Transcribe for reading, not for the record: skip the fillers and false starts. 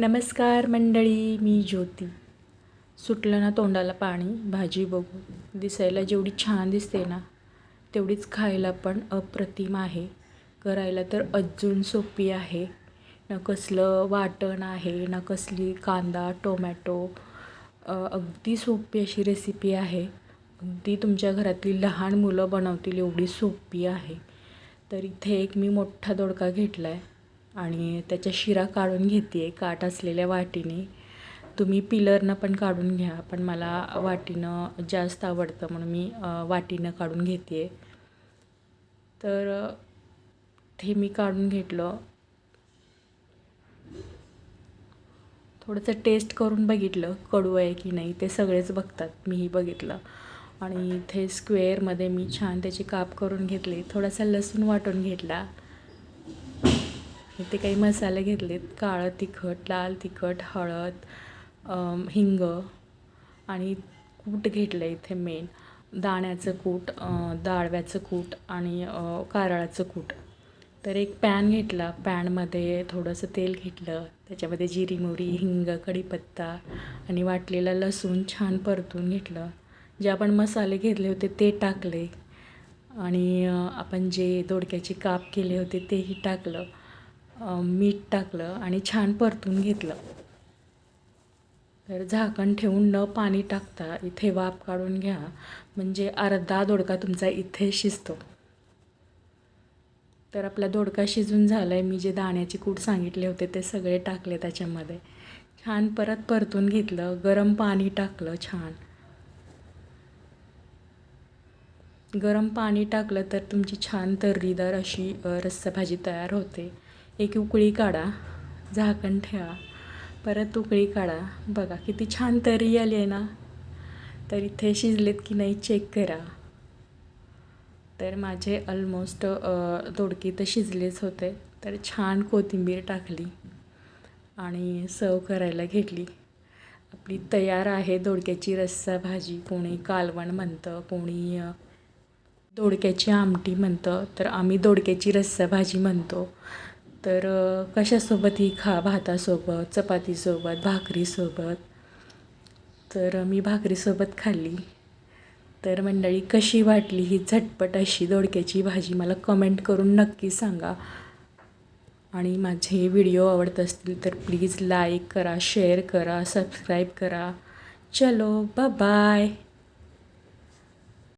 नमस्कार मंडळी, मी ज्योती. सुटलं ना तोंडाला पाणी भाजी बघून. दिसायला जेवढी छान दिसते ना तेवढीच खायला पण अप्रतिम आहे. करायला तर अजून सोपी आहे. ना कसलं वाटण आहे, ना कसली कांदा टोमॅटो. अगदी सोपी अशी रेसिपी आहे. अगदी तुमच्या घरातली लहान मुलं बनवतील एवढी सोपी आहे. तर इथे एक मी मोठा दोडका घेतला आहे आणि त्याच्या शिरा काढून घेते आहे काट असलेल्या वाटीने. तुम्ही पिलरनं पण काढून घ्या, पण मला वाटीनं जास्त आवडतं म्हणून मी वाटीनं काढून घेते आहे. तर ते मी काढून घेतलं. थोडंसं टेस्ट करून बघितलं कडू आहे की नाही, ते सगळेच बघतात, मीही बघितलं. आणि इथे स्क्वेअरमध्ये मी छान त्याचे काप करून घेतले. थोडासा लसूण वाटून घेतला. इथे काही मसाले घेतलेत, काळं तिखट, लाल तिखट, हळद, हिंग आणि कूट घेतलं. इथे मेन दाण्याचं कूट, डाळव्याचं कूट आणि कारळाचं कूट. तर एक पॅन घेतला. पॅनमध्ये थोडंसं तेल घेतलं. त्याच्यामध्ये जिरी मोहरी, हिंग, कढीपत्ता आणि वाटलेला लसूण छान परतून घेतलं. जे आपण मसाले घेतले होते ते टाकले आणि आपण जे दोडक्याचे काप केले होते तेही टाकलं. मीठ टाकलं आणि छान परतून घेतलं. तर झाकण ठेवून न पाणी टाकता इथे वाफ काढून घ्या, म्हणजे अर्धा दोडका तुमचा इथे शिजतो. तर आपला दोडका शिजून झाला आहे. मी जे दाण्याचे कूट सांगितले होते ते सगळे टाकले त्याच्यामध्ये. छान परत परतून घेतलं. गरम पाणी टाकलं. छान गरम पाणी टाकलं तर तुमची छान तर्रीदार अशी रस्सा भाजी तयार होते. एक उकळी काढा, झाकण ठेवा, परत उकळी काढा. बघा किती छान तर्री आली आहे ना. तर इथे शिजलेत की नाही चेक करा. तर माझे ऑलमोस्ट दोडके तर शिजलेच होते. तर छान कोथिंबीर टाकली आणि सर्व करायला घेतली. आपली तयार आहे दोडक्याची रस्सा भाजी. कोणी कालवण म्हणतं, कोणी दोडक्याची आमटी म्हणतं, तर आम्ही दोडक्याची रस्सा भाजी म्हणतो. तर कशासोबतही खा, भातासोबत, चपातीसोबत, भाकरीसोबत. तर मी भाकरीसोबत खाल्ली. तर मंडळी कशी वाटली ही झटपट अशी दोडक्याची भाजी मला कमेंट करून नक्की सांगा. आणि माझे व्हिडिओ आवडत असतील तर प्लीज लाईक करा, शेअर करा, सबस्क्राईब करा. चलो बाय.